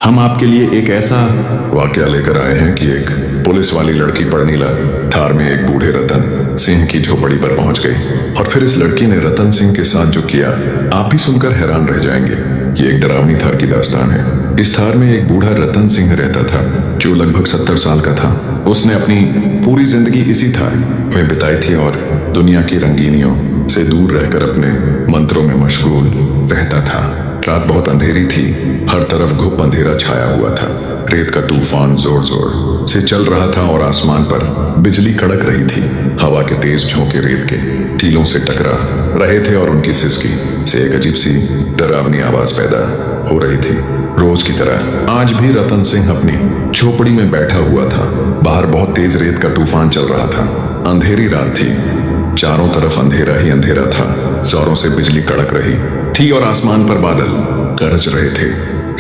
हम आपके लिए एक ऐसा वाकया लेकर आए हैं कि एक पुलिस वाली लड़की परनीला थार में एक बूढ़े रतन सिंह की झोपड़ी पर पहुंच गई और फिर इस लड़की ने रतन सिंह के साथ जो किया आप भी सुनकर हैरान रह जाएंगे। ये एक डरावनी थार की दास्तान है। इस थार में एक बूढ़ा रतन सिंह रहता था जो लगभग 70 साल का था। उसने अपनी पूरी जिंदगी इसी थार में बिताई थी और दुनिया की रंगीनियों से दूर रहकर अपने मंत्रों में मशगूल रहता था। रात बहुत अंधेरी थी, हर तरफ घुप अंधेरा छाया हुआ था। रेत का तूफान जोर जोर से चल रहा था और आसमान पर बिजली कड़क रही थी। हवा के तेज झोंके रेत के टीलों से टकरा रहे थे और उनकी सिसकी से एक अजीब सी डरावनी आवाज पैदा हो रही थी। रोज की तरह आज भी रतन सिंह अपनी झोपड़ी में बैठा हुआ था। बाहर बहुत तेज रेत का तूफान चल रहा था। अंधेरी रात थी, चारों तरफ अंधेरा ही अंधेरा था। जोरों से बिजली कड़क रही थी और आसमान पर बादल गरज रहे थे।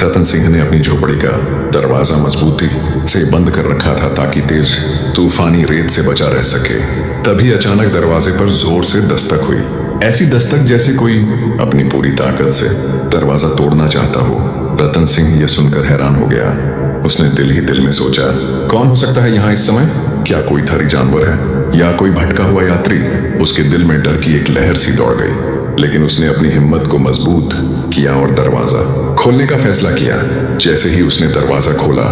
रतन सिंह ने अपनी झोपड़ी का दरवाजा मजबूती से बंद कर रखा था ताकि तेज तूफानी रेत से बचा रह सके। तभी अचानक दरवाजे पर जोर से दस्तक हुई, ऐसी दस्तक जैसे कोई अपनी पूरी ताकत से दरवाजा तोड़ना चाहता हो। रतन सिंह यह सुनकर हैरान हो गया। उसने दिल ही दिल में सोचा, कौन हो सकता है यहाँ इस समय? क्या कोई थारी जानवर है या कोई भटका हुआ यात्री? उसके दिल में डर की एक लहर सी दौड़ गई, लेकिन उसने अपनी हिम्मत को मजबूत किया और दरवाजा खोलने का फैसला किया। जैसे ही उसने दरवाजा खोला,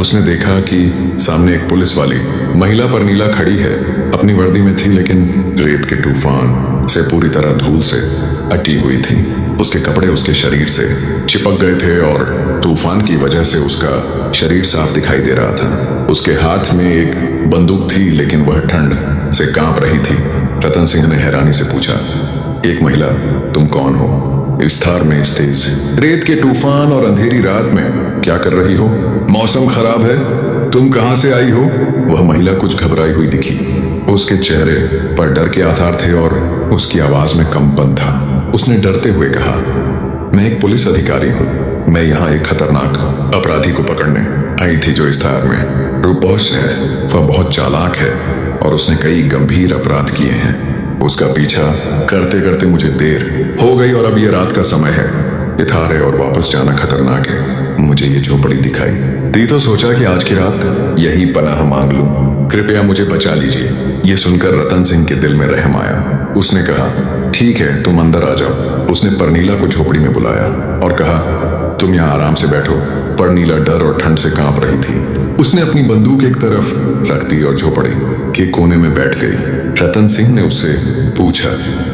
उसने देखा कि सामने एक पुलिस वाली महिला परनीला खड़ी है। अपनी वर्दी में थी लेकिन रेत के तूफान से पूरी तरह धूल से अटी हुई थी। उसके कपड़े उसके शरीर से चिपक गए थे और तूफान की वजह से उसका शरीर साफ दिखाई दे रहा था। उसके हाथ में एक बंदूक थी लेकिन वह ठंड से कांप रही थी। रतन सिंह ने हैरानी से पूछा, एक महिला, तुम कौन हो? इस थार में इस तेज रेत के तूफान और अंधेरी रात में क्या कर रही हो? मौसम खराब है, तुम कहां से आई हो? वह महिला कुछ घबराई हुई दिखी। उसके चेहरे पर डर के आसार थे और उसकी आवाज में कंपन था। उसने डरते हुए कहा, मैं एक पुलिस अधिकारी हूँ। मैं यहाँ एक खतरनाक अपराधी को पकड़ने आई थी जो इस थार में रूपोश है। वह बहुत चालाक है और उसने कई गंभीर अपराध किए हैं। उसका पीछा करते करते मुझे देर हो गई और अब ये रात का समय है। ये थार है और वापस जाना खतरनाक है। मुझे ये झोपड़ी दिखाई दी तो सोचा कि आज की रात यही पनाह मांग लूं। कृपया मुझे बचा लीजिए। ये सुनकर रतन सिंह के दिल में रहम आया। उसने कहा, ठीक है, तुम अंदर आ जाओ। उसने परनीला को झोपड़ी में बुलाया और कहा, तुम यहाँ आराम से बैठो। परनीला डर और ठंड से कांप रही थी। उसने अपनी बंदूक एक तरफ रख दी और झोपड़ी के कोने में बैठ गई। रतन सिंह ने उससे पूछा,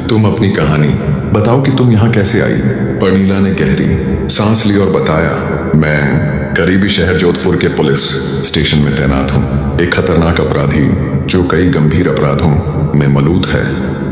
तुम अपनी कहानी बताओ कि तुम यहाँ कैसे आई? परनीला ने गहरी सांस ली और बताया, मैं करीबी शहर जोधपुर के पुलिस स्टेशन में तैनात हूँ। एक खतरनाक अपराधी जो कई गंभीर अपराधों में मलूत है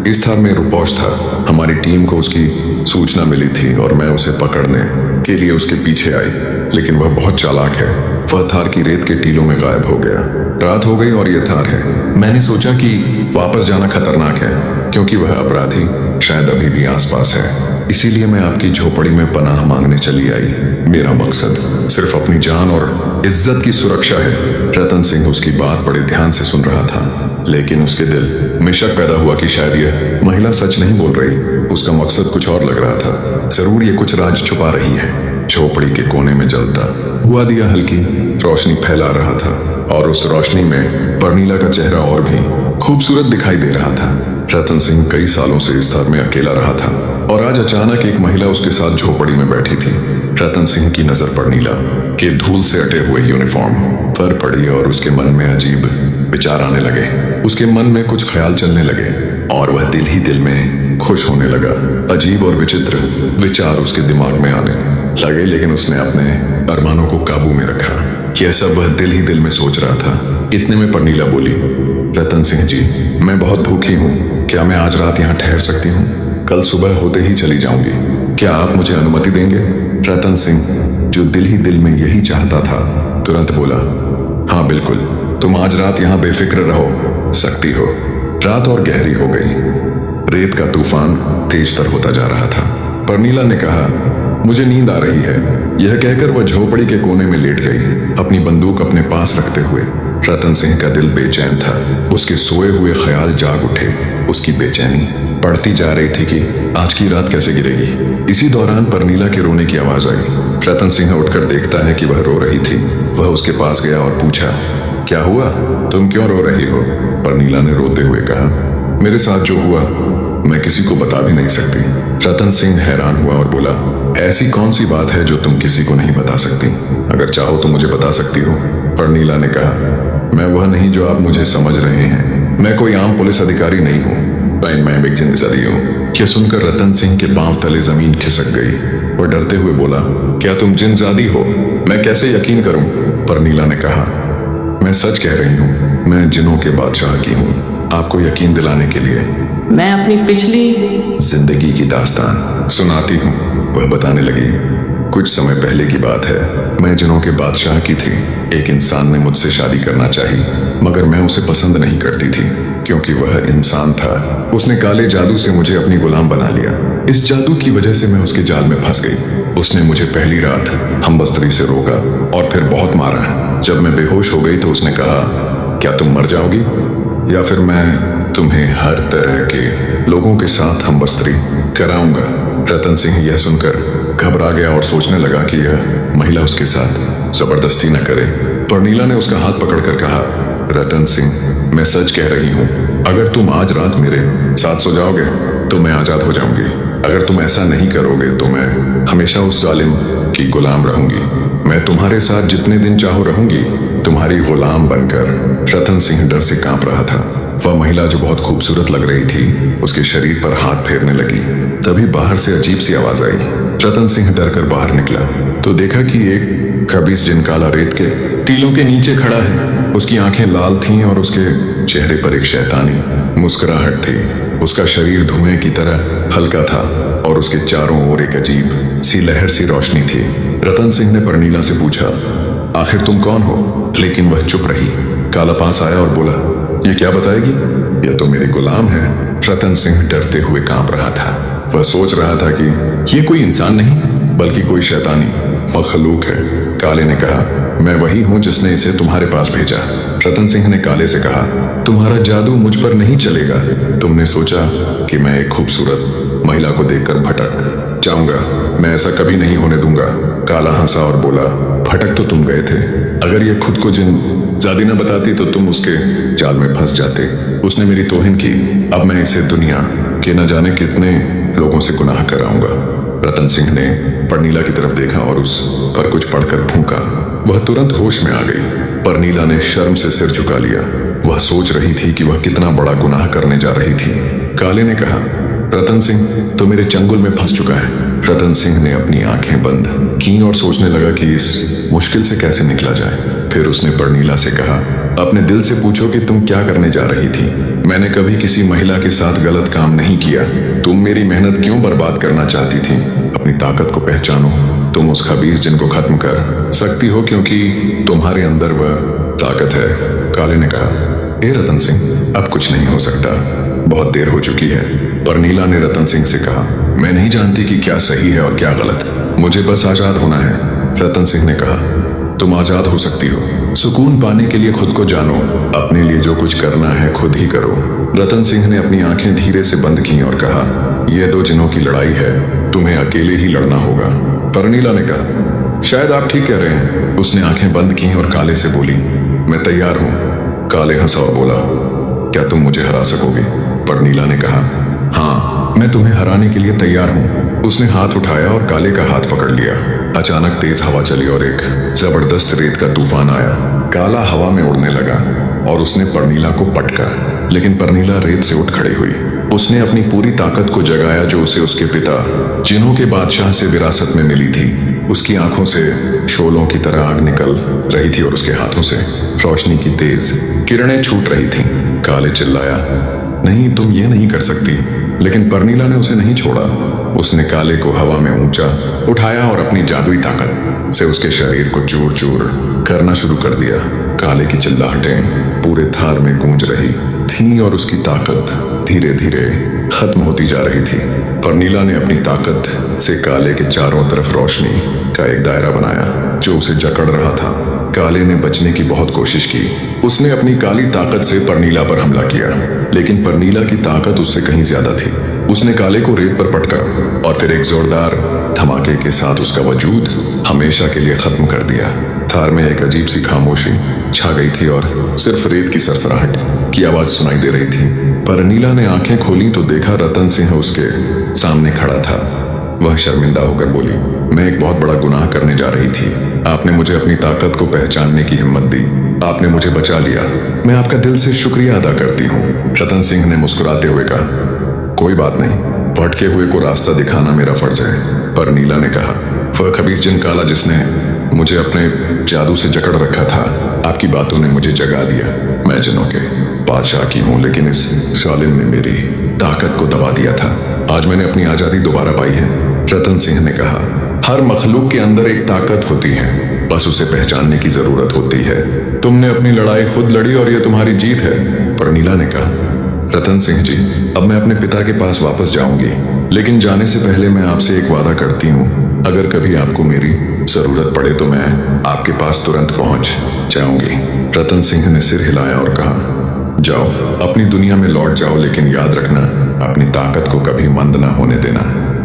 इस थार में रूपोश था। हमारी टीम को उसकी सूचना मिली थी और मैं उसे पकड़ने के लिए उसके पीछे आई, लेकिन वह बहुत चालाक है। वह थार की रेत के टीलों में गायब हो गया। रात हो गई और यह थार है। मैंने सोचा कि वापस जाना खतरनाक है क्योंकि वह अपराधी शायद अभी भी आसपास है। इसीलिए मैं आपकी झोपड़ी में पनाह मांगने चली आई। मेरा मकसद सिर्फ अपनी जान और इज्जत की सुरक्षा है। रतन सिंह उसकी बात बड़े ध्यान से सुन रहा था, लेकिन उसके दिल में शक पैदा हुआ कि शायद यह महिला सच नहीं बोल रही। उसका मकसद कुछ और लग रहा था। जरूर ये कुछ राज छुपा रही है। झोपड़ी के कोने में जलता हुआ दिया हल्की रोशनी फैला रहा था और उस रोशनी में परनीला का चेहरा और भी खूबसूरत दिखाई दे रहा था। रतन सिंह कई सालों से इस थार में अकेला रहा था और आज अचानक एक महिला उसके साथ झोपड़ी में बैठी थी। रतन सिंह की नजर परनीला के धूल से अटे हुए यूनिफॉर्म पर पड़ी और उसके मन में अजीब विचार आने लगे। उसके मन में कुछ ख्याल चलने लगे और वह दिल ही दिल में खुश होने लगा। अजीब और विचित्र विचार उसके दिमाग में आने लगे, लेकिन उसने अपने अरमानों को काबू में रखा। यह सब वह दिल ही दिल में सोच रहा था। इतने में परनीला बोली, रतन सिंह जी, मैं बहुत भूखी हूँ। क्या मैं आज रात यहाँ ठहर सकती हूँ? कल सुबह होते ही चली जाऊंगी। क्या आप मुझे अनुमति देंगे? रतन सिंह, जो दिल ही दिल में यही चाहता था, तुरंत बोला, हाँ बिल्कुल, तुम आज रात यहाँ बेफिक्र रहो सकती हो। रात और गहरी हो गई। रेत का तूफान तेज तर होता जा रहा था। परनीला ने कहा, मुझे नींद आ रही है। यह कहकर वह झोपड़ी के कोने में लेट गई, अपनी बंदूक अपने पास रखते हुए। रतन सिंह का दिल बेचैन था। उसके सोए हुए ख्याल जाग उठे। उसकी बेचैनी बढ़ती जा रही थी कि आज की रात कैसे गिरेगी। इसी दौरान परनीला के रोने की आवाज आई। रतन सिंह उठकर देखता है कि वह रो रही थी। वह उसके पास गया और पूछा, क्या हुआ, तुम क्यों रो रही हो? परनीला ने रोते हुए कहा, मेरे साथ जो हुआ मैं किसी को बता भी नहीं सकती। रतन सिंह हैरान हुआ और बोला, ऐसी कौन सी बात है जो तुम किसी को नहीं बता सकती? अगर चाहो तो मुझे बता सकती हो। परनीला ने कहा, मैं वह नहीं जो आप मुझे समझ रहे हैं। मैं कोई आम पुलिस अधिकारी नहीं हूँ, मैं एक जिंदगी हूँ। यह सुनकर रतन सिंह के पांव तले जमीन खिसक गई। वह डरते हुए बोला, क्या तुम जिनजादी हो? मैं कैसे यकीन करूं? परनीला ने कहा, मैं सच कह रही हूँ, मैं जिनों के बादशाह की हूँ, आपको यकीन दिलाने के लिए। मैं अपनी पिछली जिंदगी की दास्तान सुनाती हूँ, वह बताने लगी। कुछ समय पहले की बात है, मैं जिनों के बादशाह की थी। एक इंसान ने मुझसे शादी करना चाही, मगर मैं उसे पसंद नहीं करती थी, क्योंकि वह इंसान था। उसने काले जादू से मुझे अपनी गुलाम बना लिया। इस जादू की वजह से मैं उसके जाल में फंस गई। उसने मुझे पहली रात हमबस्तरी से रोका और फिर बहुत मारा। जब मैं बेहोश हो गई तो उसने कहा, क्या तुम मर जाओगी या फिर मैं तुम्हें हर तरह के लोगों के साथ हमबस्तरी कराऊंगा। रतन सिंह यह सुनकर घबरा गया और सोचने लगा कि यह महिला उसके साथ जबरदस्ती न करे। परनीला ने उसका हाथ पकड़कर कहा, रतन सिंह, मैं सच कह रही हूँ, अगर तुम आज रात मेरे साथ सो जाओगे तो मैं आजाद हो जाऊंगी। अगर तुम ऐसा नहीं करोगे तो मैं हमेशा उस जालिम की गुलाम रहूंगी। मैं तुम्हारे साथ जितने दिन चाहो रहूंगी, तुम्हारी गुलाम बनकर। रतन सिंह डर से कांप रहा था। वह महिला जो बहुत खूबसूरत लग रही थी, उसके शरीर पर हाथ फेरने लगी। तभी बाहर से अजीब सी आवाज आई। रतन सिंह डर कर बाहर निकला तो देखा कि एक खबीस जिन काला रेत के टीलों के नीचे खड़ा है। उसकी आंखें लाल थीं और उसके चेहरे पर एक शैतानी मुस्कुराहट थी। उसका शरीर धुएं की तरह हल्का था और उसके चारों ओर एक अजीब सी लहर सी रोशनी थी। रतन सिंह ने परनीला से पूछा, आखिर तुम कौन हो? लेकिन वह चुप रही। काला पास आया और बोला, ये क्या बताएगी? यह तो मेरी गुलाम है। रतन सिंह डरते हुए कांप रहा था। वह सोच रहा था कि यह कोई इंसान नहीं बल्कि कोई शैतानी मखलूक है। काले ने कहा, मैं वही हूं जिसने इसे तुम्हारे पास भेजा। रतन सिंह ने काले से कहा, तुम्हारा जादू मुझ पर नहीं चलेगा। तुमने सोचा कि मैं एक खूबसूरत महिला को देखकर भटक जाऊंगा। मैं ऐसा कभी नहीं होने दूंगा। काला हंसा और बोला, भटक तो तुम गए थे। अगर ये खुद को जिन जादी न बताती तो तुम उसके जाल में फंस जाते। उसने मेरी तौहीन की। अब मैं इसे दुनिया के न जाने कितने लोगों से गुनाह कराऊंगा। रतन सिंह ने परनीला की तरफ देखा और उस पर कुछ पढ़कर फूंका। वह तुरंत होश में आ गई। परनीला ने शर्म से सिर झुका लिया। वह सोच रही थी कि वह कितना बड़ा गुनाह करने जा रही थी। काले ने कहा, रतन सिंह तो मेरे चंगुल में फंस चुका है। रतन सिंह ने अपनी आंखें बंद की और सोचने लगा कि इस मुश्किल से कैसे निकला जाए। फिर उसने परनीला से कहा, अपने दिल से पूछो कि तुम क्या करने जा रही थी। मैंने कभी किसी महिला के साथ गलत काम नहीं किया। तुम मेरी मेहनत क्यों बर्बाद करना चाहती थी? अपनी ताकत को पहचानो। तुम उस खबीस जिनको खत्म कर सकती हो क्योंकि तुम्हारे अंदर वह ताकत है। काले ने कहा, हे रतन सिंह, अब कुछ नहीं हो सकता, बहुत देर हो चुकी है। परनीला ने रतन सिंह से कहा, मैं नहीं जानती कि क्या सही है और क्या गलत। मुझे बस आजाद होना है। रतन सिंह ने कहा, तुम आजाद हो सकती हो। सुकून पाने के लिए खुद को जानो। अपने लिए जो कुछ करना है खुद ही करो। रतन सिंह ने अपनी आंखें धीरे से बंद की और कहा, यह दो जिनों की लड़ाई है, तुम्हें अकेले ही लड़ना होगा। परनीला ने कहा, शायद आप ठीक कह रहे हैं। उसने आंखें बंद की और काले से बोली, मैं तैयार हूं। काले हंसा और बोला, क्या तुम मुझे हरा सकोगे? परनीला ने कहा, हाँ, मैं तुम्हें हराने के लिए तैयार हूं। उसने हाथ उठाया और काले का हाथ पकड़ लिया। अचानक तेज हवा चली और एक जबरदस्त रेत का तूफान आया। काला हवा में उड़ने लगा और उसने परनीला को पटका, लेकिन परनीला रेत से उठ खड़ी हुई। उसने अपनी पूरी ताकत को जगाया जो उसे उसके पिता जिन्हों के बादशाह से विरासत में मिली थी। उसकी आंखों से शोलों की तरह आग निकल रही थी और उसके हाथों से रोशनी की तेज किरणें छूट रही थीं। काले चिल्लाया, नहीं, तुम ये नहीं कर सकती। लेकिन परनीला ने उसे नहीं छोड़ा। उसने काले को हवा में ऊंचा उठाया और अपनी जादुई ताकत से उसके शरीर को चूर चूर करना शुरू कर दिया। काले की चिल्लाहटें पूरे थार में गूंज रही थीं और उसकी ताकत धीरे धीरे खत्म होती जा रही थी। परनीला ने अपनी ताकत से काले के चारों तरफ रोशनी का एक दायरा बनाया जो उसे जकड़ रहा था। काले ने बचने की बहुत कोशिश की। उसने अपनी काली ताकत से परनीला पर हमला किया, लेकिन परनीला की ताकत उससे कहीं ज्यादा थी। उसने काले को रेत पर पटका और फिर एक जोरदार धमाके के साथ उसका वजूद हमेशा के लिए खत्म कर दिया। थार में एक अजीब सी खामोशी छा गई थी और सिर्फ रेत की सरसराहट की आवाज सुनाई दे रही थी। पर नीला ने आंखें खोली तो देखा रतन सिंह उसके सामने खड़ा था। वह शर्मिंदा होकर बोली, मैं एक बहुत बड़ा गुनाह करने जा रही थी। आपने मुझे अपनी ताकत को पहचानने की हिम्मत दी। आपने मुझे बचा लिया। मैं आपका दिल से शुक्रिया अदा करती हूँ। रतन सिंह ने मुस्कुराते हुए कहा, कोई बात नहीं, भटके हुए को रास्ता दिखाना मेरा फर्ज है। पर नीला ने कहा, वह खबीस जिन काला जिसने मुझे अपने जादू से जकड़ रखा था, आपकी बातों ने मुझे जगा दिया। मैं जिनों के बादशाह की हूँ, लेकिन इस जालिम ने मेरी ताकत को दबा दिया था। आज मैंने अपनी आजादी दोबारा पाई है। रतन सिंह ने कहा, हर मखलूक के अंदर एक ताकत होती है, बस उसे पहचानने की जरूरत होती है। तुमने अपनी लड़ाई खुद लड़ी और यह तुम्हारी जीत है। पर नीला ने कहा, रतन सिंह जी, अब मैं अपने पिता के पास वापस जाऊंगी, लेकिन जाने से पहले मैं आपसे एक वादा करती हूँ, अगर कभी आपको मेरी जरूरत पड़े तो मैं आपके पास तुरंत पहुंच जाऊंगी। रतन सिंह ने सिर हिलाया और कहा, जाओ, अपनी दुनिया में लौट जाओ, लेकिन याद रखना, अपनी ताकत को कभी मंद ना होने देना।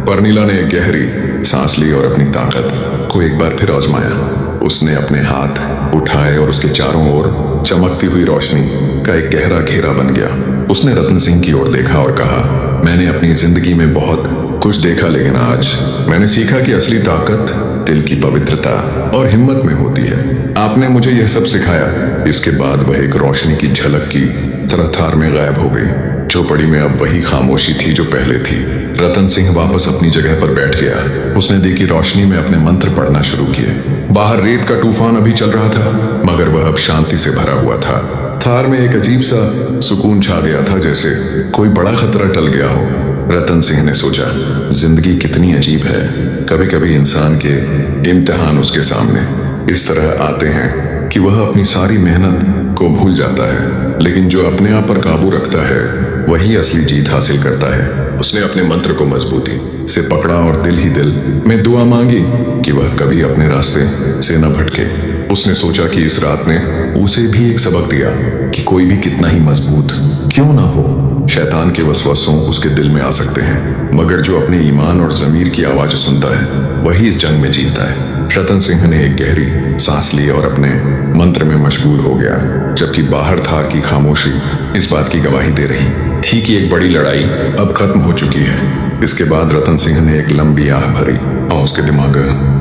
पर नीला ने एक गहरी सांस ली और अपनी ताकत को एक बार फिर आजमाया। उसने अपने हाथ उठाए और उसके चारों ओर चमकती हुई रोशनी का एक गहरा घेरा बन गया। उसने रतन सिंह की ओर देखा और कहा, मैंने अपनी जिंदगी में बहुत कुछ देखा, लेकिन आज मैंने सीखा कि असली ताकत दिल की पवित्रता और हिम्मत में होती है। आपने मुझे यह सब सिखाया। इसके बाद वह एक रोशनी की झलक की तरह थार में गायब हो गई। चौपड़ी में अब वही खामोशी थी जो पहले थी। रतन सिंह वापस अपनी जगह पर बैठ गया। उसने देखी रोशनी में अपने मंत्र पढ़ना शुरू किए। बाहर रेत का तूफान अभी चल रहा था, मगर वह अब शांति से भरा हुआ था। थार में एक अजीब सा सुकून छा गया था, जैसे कोई बड़ा खतरा टल गया हो। रतन सिंह ने सोचा, जिंदगी कितनी अजीब है। कभी कभी इंसान के इम्तिहान उसके सामने इस तरह आते हैं कि वह अपनी सारी मेहनत को भूल जाता है, लेकिन जो अपने आप पर काबू रखता है वही असली जीत हासिल करता है। उसने अपने मंत्र को मजबूती से पकड़ा और दिल ही दिल में दुआ मांगी कि वह कभी अपने रास्ते से न भटके। उसने सोचा कि इस रात ने उसे भी एक सबक दिया कि कोई भी कितना ही मजबूत क्यों ना हो, शैतान के वसवसों उसके दिल में आ सकते हैं, मगर जो अपने ईमान और जमीर की आवाज सुनता है वही इस जंग में जीतता है। रतन सिंह ने एक गहरी सांस ली और अपने मंत्र में मशगूल हो गया, जबकि बाहर थार की खामोशी इस बात की गवाही दे रही थी कि एक बड़ी लड़ाई अब खत्म हो चुकी है। इसके बाद रतन सिंह ने एक लंबी आह भरी और उसके दिमाग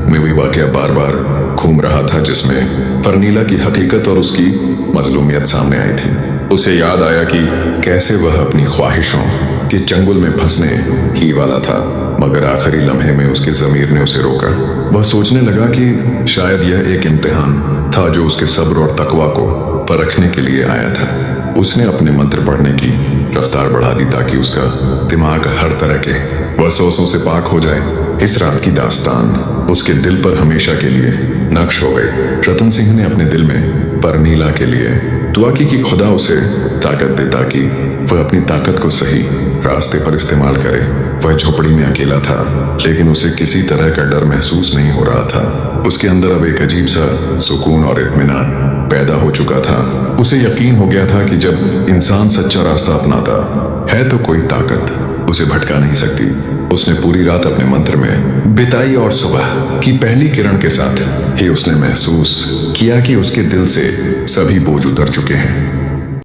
में वही वाकया बार बार घूम रहा था, जिसमें परनीला की हकीकत और उसकी मजलूमियत सामने आई थी। उसे याद आया कि कैसे वह अपनी ख्वाहिशों के चंगुल में फंसने ही वाला था, मगर आखिरी लम्हे में उसके ज़मीर ने उसे रोका। वह सोचने लगा कि शायद यह एक इम्तिहान था जो उसके सब्र और तकवा को परखने के लिए आया था। उसने अपने मंत्र पढ़ने की रफ्तार बढ़ा दी ताकि उसका दिमाग हर तरह के वसवसों से पाक हो जाए। इस रात की दास्तान उसके दिल पर हमेशा के लिए नक्श हो गई। रतन सिंह ने अपने दिल में परनीला के लिए दुआ की कि खुदा उसे ताकत दे ताकि वह अपनी ताकत को सही रास्ते पर इस्तेमाल करे। वह झोपड़ी में अकेला था, लेकिन उसे किसी तरह का डर महसूस नहीं हो रहा था। उसके अंदर अब एक अजीब सा सुकून और इत्मीनान पैदा हो चुका था। उसे यकीन हो गया था कि जब इंसान सच्चा रास्ता अपनाता है तो कोई ताकत उसे भटका नहीं सकती। उसने पूरी रात अपने मंत्र में बिताई और सुबह की पहली किरण के साथ ही उसने महसूस किया कि उसके दिल से सभी बोझ उतर चुके हैं।